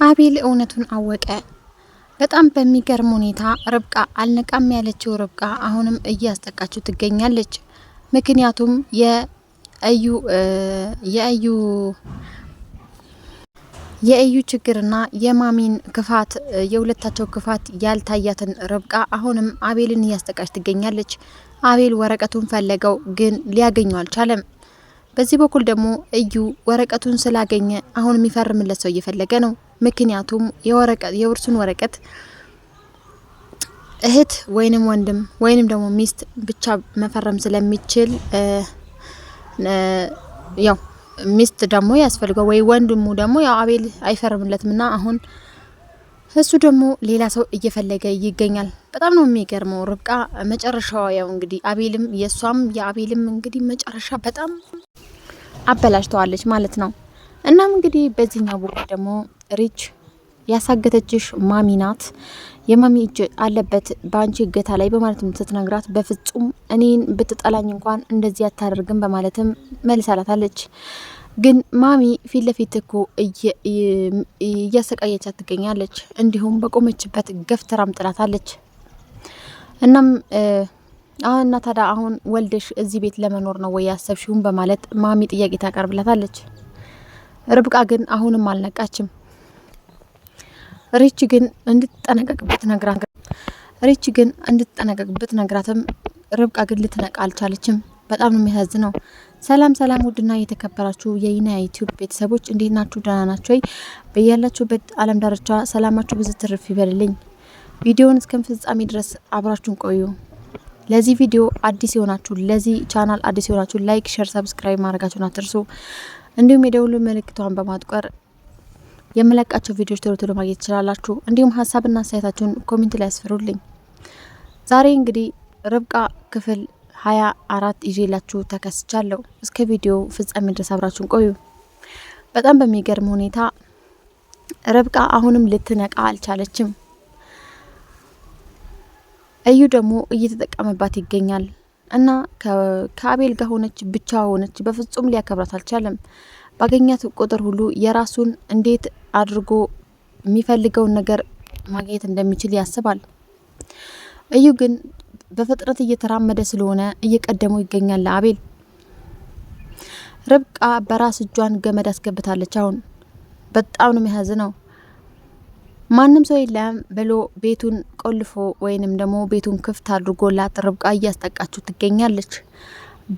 አቤል እውነቱን አወቀ። በጣም በሚገርም ሁኔታ ርብቃ አልነቃም ያለችው ርብቃ አሁንም እያስጠቃችው ትገኛለች። ምክንያቱም የእዩ ችግርና የማሚን ክፋት የሁለታቸው ክፋት ያልታያትን ርብቃ አሁንም አቤልን እያስጠቃች ትገኛለች። አቤል ወረቀቱን ፈለገው ግን ሊያገኘው አልቻለም። በዚህ በኩል ደግሞ እዩ ወረቀቱን ስላገኘ አሁን የሚፈርምለት ሰው እየፈለገ ነው። ምክንያቱም የውርሱን ወረቀት እህት ወይንም ወንድም ወይንም ደግሞ ሚስት ብቻ መፈረም ስለሚችል ያው ሚስት ደግሞ ያስፈልገው ወይ ወንድሙ ደግሞ ያው አቤል አይፈርምለትምና አሁን እሱ ደግሞ ሌላ ሰው እየፈለገ ይገኛል። በጣም ነው የሚገርመው ርብቃ መጨረሻዋ ያው እንግዲህ አቤልም የሷም የአቤልም እንግዲህ መጨረሻ በጣም አበላሽተዋለች ማለት ነው። እናም እንግዲህ በዚህኛው በኩል ደግሞ ሪች ያሳገተችሽ ማሚ ናት፣ የማሚ እጅ አለበት በአንቺ እገታ ላይ በማለትም ስትነግራት በፍጹም እኔን ብትጠላኝ እንኳን እንደዚህ አታደርግም በማለትም መልሳላታለች። ግን ማሚ ፊት ለፊት እኮ እያሰቃየቻት ትገኛለች። እንዲሁም በቆመችበት ገፍትራም ጥላታለች። እናም እና ታዲያ አሁን ወልደሽ እዚህ ቤት ለመኖር ነው ወይ ያሰብሽውን በማለት ማሚ ጥያቄ ታቀርብላታለች። ርብቃ ግን አሁንም አልነቃችም። ሪች ግን እንድትጠነቀቅበት ነግራትም ርብቃ ግን ልትነቃ አልቻለችም። በጣም ነው የሚያሳዝነው። ሰላም ሰላም፣ ውድና የተከበራችሁ የይና ዩቲዩብ ቤተሰቦች እንዴት ናችሁ? ደህና ናችሁ ወይ? በያላችሁበት ዓለም ዳርቻ ሰላማችሁ ብዙ ትርፍ ይበልልኝ። ቪዲዮውን እስከ ፍጻሜ ድረስ አብራችሁን ቆዩ። ለዚህ ቪዲዮ አዲስ የሆናችሁ ለዚህ ቻናል አዲስ የሆናችሁ ላይክ፣ ሼር፣ ሰብስክራይብ ማድረጋችሁን አትርሱ። እንዲሁም የደውሉ ምልክቷን በማጥቆር የመለቃቸው ቪዲዮዎች ቶሎ ቶሎ ማግኘት ትችላላችሁ። እንዲሁም ሀሳብና አስተያየታችሁን ኮሜንት ላይ ያስፈሩልኝ። ዛሬ እንግዲህ ርብቃ ክፍል 24 ይዤላችሁ ተከስቻለሁ። እስከ ቪዲዮ ፍጻሜ ድረስ አብራችሁን ቆዩ። በጣም በሚገርም ሁኔታ ርብቃ አሁንም ልትነቃ አልቻለችም። እዩ ደግሞ እየተጠቀመባት ይገኛል እና ከአቤል ጋር ሆነች ብቻ ሆነች፣ በፍጹም ሊያከብራት አልቻለም። ባገኛት ቁጥር ሁሉ የራሱን እንዴት አድርጎ የሚፈልገውን ነገር ማግኘት እንደሚችል ያስባል። እዩ ግን በፍጥነት እየተራመደ ስለሆነ እየቀደመው ይገኛል ለአቤል። ርብቃ በራስ እጇን ገመድ አስገብታለች። አሁን በጣም ነው የሚያዝነው። ማንም ሰው የለም ብሎ ቤቱን ቆልፎ ወይንም ደግሞ ቤቱን ክፍት አድርጎላት ርብቃ እያስጠቃችሁ ትገኛለች።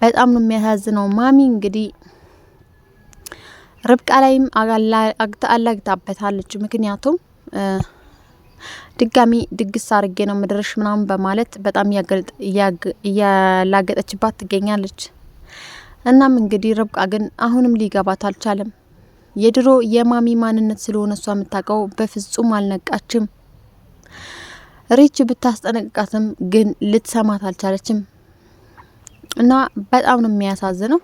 በጣም ነው የሚያሳዝነው። ማሚ እንግዲህ ርብቃ ላይም አላግታበታለች። ምክንያቱም ድጋሚ ድግስ አርጌ ነው ምድርሽ ምናምን በማለት በጣም እያላገጠችባት ትገኛለች። እናም እንግዲህ ርብቃ ግን አሁንም ሊገባት አልቻለም። የድሮ የማሚ ማንነት ስለሆነ እሷ የምታውቀው በፍጹም አልነቃችም። ሪች ብታስጠነቅቃትም ግን ልትሰማት አልቻለችም እና በጣም ነው የሚያሳዝነው።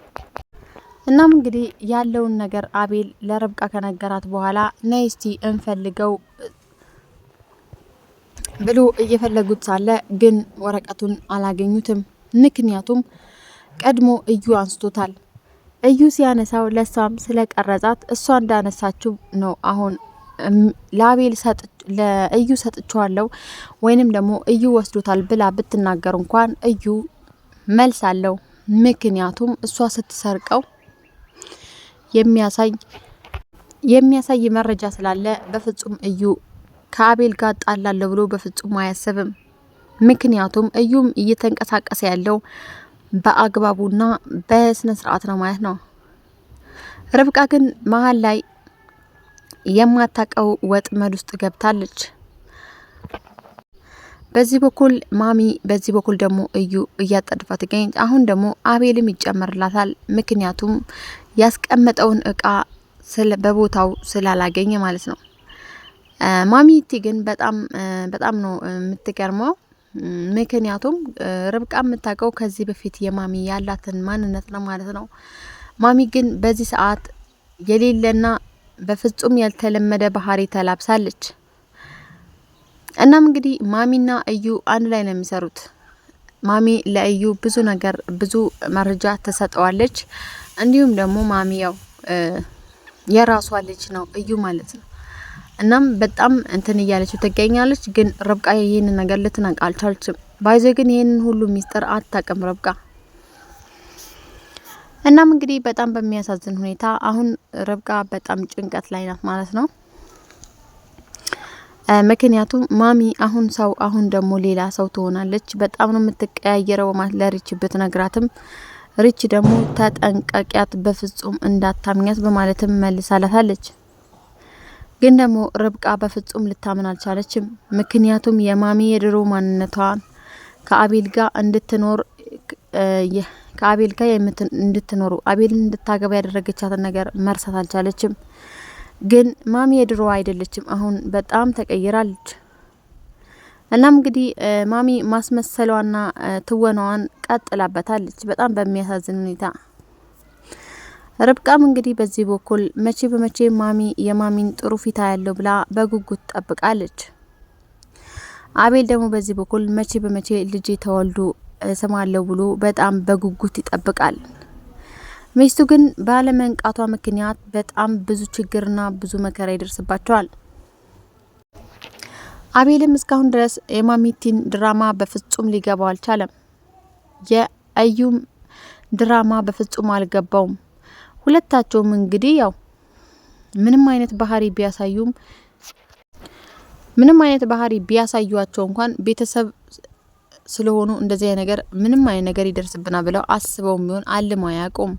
እናም እንግዲህ ያለውን ነገር አቤል ለርብቃ ከነገራት በኋላ ነይ እስቲ እንፈልገው ብሎ እየፈለጉት ሳለ ግን ወረቀቱን አላገኙትም። ምክንያቱም ቀድሞ እዩ አንስቶታል። እዩ ሲያነሳው ለሷም ስለቀረጻት እሷ እንዳነሳችው ነው። አሁን ለእዩ ሰጥቼዋለሁ ወይንም ደግሞ እዩ ወስዶታል ብላ ብትናገር እንኳን እዩ መልስ አለው። ምክንያቱም እሷ ስትሰርቀው የሚያሳይ መረጃ ስላለ በፍጹም እዩ ከአቤል ጋር ጣላለሁ ብሎ በፍጹም አያስብም። ምክንያቱም እዩም እየተንቀሳቀሰ ያለው በአግባቡና በስነ ስርዓት ነው ማለት ነው። ርብቃ ግን መሀል ላይ የማታቀው ወጥመድ ውስጥ ገብታለች። በዚህ በኩል ማሚ፣ በዚህ በኩል ደግሞ እዩ እያጣደፋት ይገኛል። አሁን ደግሞ አቤልም ይጨመርላታል። ምክንያቱም ያስቀመጠውን እቃ በቦታው ስላላገኘ ማለት ነው። ማሚቲ ግን በጣም ነው የምትገርመው። ምክንያቱም ርብቃ የምታውቀው ከዚህ በፊት የማሚ ያላትን ማንነት ነው ማለት ነው። ማሚ ግን በዚህ ሰዓት የሌለና በፍጹም ያልተለመደ ባህሪ ተላብሳለች። እናም እንግዲህ ማሚና እዩ አንድ ላይ ነው የሚሰሩት። ማሚ ለእዩ ብዙ ነገር ብዙ መረጃ ተሰጠዋለች። እንዲሁም ደግሞ ማሚ ያው የራሷ ልጅ ነው እዩ ማለት ነው። እናም በጣም እንትን እያለችው ትገኛለች። ግን ርብቃ ይሄን ነገር ልትነቃ አልቻለችም። ባይዘ ግን ይሄን ሁሉ ሚስጥር አታውቅም ርብቃ። እናም እንግዲህ በጣም በሚያሳዝን ሁኔታ አሁን ርብቃ በጣም ጭንቀት ላይ ናት ማለት ነው። ምክንያቱም ማሚ አሁን ደግሞ ሌላ ሰው ትሆናለች። በጣም ነው የምትቀያየረው ማለት ለሪች ብትነግራትም ሪች ደግሞ ተጠንቀቂያት፣ በፍጹም እንዳታምኛት በማለትም መልሳላታለች። ግን ደግሞ ርብቃ በፍጹም ልታምን አልቻለችም። ምክንያቱም የማሚ የድሮ ማንነቷን ከአቤል ጋር እንድትኖር እንድትኖሩ አቤልን እንድታገባ ያደረገቻትን ነገር መርሳት አልቻለችም። ግን ማሚ የድሮ አይደለችም፣ አሁን በጣም ተቀይራለች። እናም እንግዲህ ማሚ ማስመሰሏና ትወናዋን ቀጥላበታለች በጣም በሚያሳዝን ሁኔታ። ርብቃም እንግዲህ በዚህ በኩል መቼ በመቼ ማሚ የማሚን ጥሩ ፊታ ያለው ብላ በጉጉት ጠብቃለች። አቤል ደግሞ በዚህ በኩል መቼ በመቼ ልጅ ተወልዶ ስማለው ብሎ በጣም በጉጉት ይጠብቃል። ሚስቱ ግን ባለመንቃቷ ምክንያት በጣም ብዙ ችግርና ብዙ መከራ ይደርስባቸዋል። አቤልም እስካሁን ድረስ የማሚቲን ድራማ በፍጹም ሊገባው አልቻለም። የአዩም ድራማ በፍጹም አልገባውም። ሁለታቸውም እንግዲህ ያው ምንም አይነት ባህሪ ቢያሳዩቸው እንኳን ቤተሰብ ስለሆኑ እንደዚህ ነገር ምንም አይነት ነገር ይደርስብና ብለው አስበው ቢሆን አልመው አያውቁም።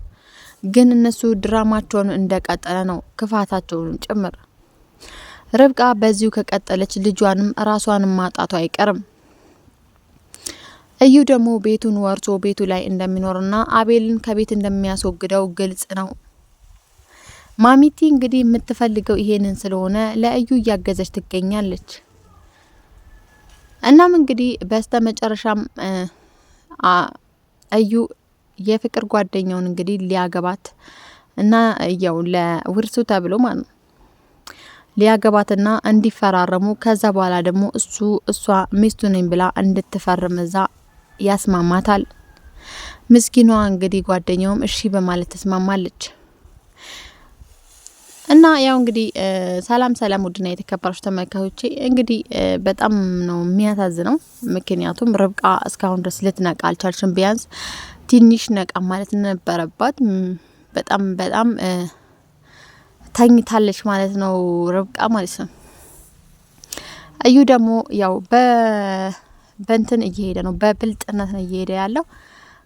ግን እነሱ ድራማቸውን እንደቀጠለ ነው፣ ክፋታቸውንም ጭምር። ርብቃ በዚሁ ከቀጠለች ልጇንም ራሷንም ማጣቷ አይቀርም። እዩ ደግሞ ቤቱን ወርሶ ቤቱ ላይ እንደሚኖርና አቤልን ከቤት እንደሚያስወግደው ግልጽ ነው። ማሚቲ እንግዲህ የምትፈልገው ይሄንን ስለሆነ ለእዩ እያገዘች ትገኛለች። እናም እንግዲህ በስተመጨረሻም እዩ የፍቅር ጓደኛውን እንግዲህ ሊያገባት እና ያው ለውርሱ ተብሎ ማለት ነው ሊያገባትና እንዲፈራረሙ ከዛ በኋላ ደግሞ እሷ ሚስቱ ነኝ ብላ እንድትፈርም እዛ ያስማማታል። ምስኪኗ እንግዲህ ጓደኛውም እሺ በማለት ተስማማለች። እና ያው እንግዲህ ሰላም ውድና የተከበራችሁ ተመልካቾቼ እንግዲህ በጣም ነው የሚያሳዝነው። ምክንያቱም ርብቃ እስካሁን ድረስ ልትነቃ አልቻለችም። ቢያንስ ትንሽ ነቃ ማለት ነበረባት። በጣም ተኝታለች ማለት ነው ርብቃ ማለት ነው። እዩ ደግሞ ያው በእንትን እየሄደ ነው፣ በብልጥነት ነው እየሄደ ያለው።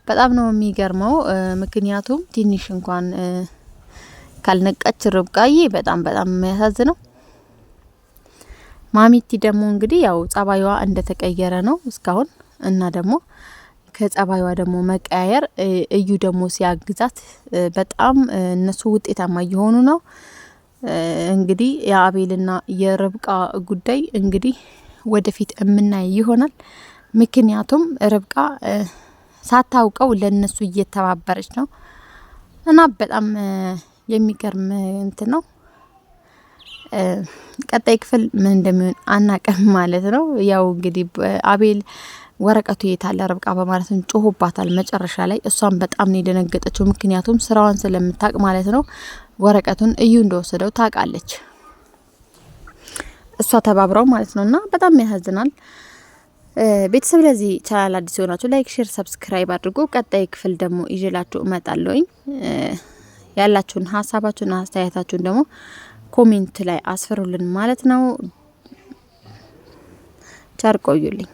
በጣም ነው የሚገርመው። ምክንያቱም ትንሽ እንኳን ካልነቃች ርብቃዬ በጣም የሚያሳዝነው። ማሚቲ ደግሞ እንግዲህ ያው ጸባይዋ እንደተቀየረ ነው እስካሁን እና ደግሞ ከጸባይዋ ደግሞ መቀያየር እዩ ደግሞ ሲያግዛት በጣም እነሱ ውጤታማ እየሆኑ ነው። እንግዲህ የአቤልና የርብቃ ጉዳይ እንግዲህ ወደፊት የምናይ ይሆናል። ምክንያቱም ርብቃ ሳታውቀው ለነሱ እየተባበረች ነው እና በጣም የሚገርም እንትን ነው። ቀጣይ ክፍል ምን እንደሚሆን አናቀም ማለት ነው። ያው እንግዲህ አቤል ወረቀቱ የታለ ርብቃ በማለትም ጮሆባታል መጨረሻ ላይ። እሷም በጣም ነው የደነገጠችው፣ ምክንያቱም ስራዋን ስለምታቅ ማለት ነው። ወረቀቱን እዩ እንደወሰደው ታውቃለች፣ እሷ ተባብረው ማለት ነው። እና በጣም ያሳዝናል። ቤተሰብ ለዚህ ቻናል አዲስ ሆናችሁ ላይክ፣ ሼር፣ ሰብስክራይብ አድርጎ ቀጣይ ክፍል ደግሞ ይዤላችሁ እመጣለሁኝ። ያላችሁን ሀሳባችሁን አስተያየታችሁን ደግሞ ኮሜንት ላይ አስፈሩልን ማለት ነው። ቸር ቆዩልኝ።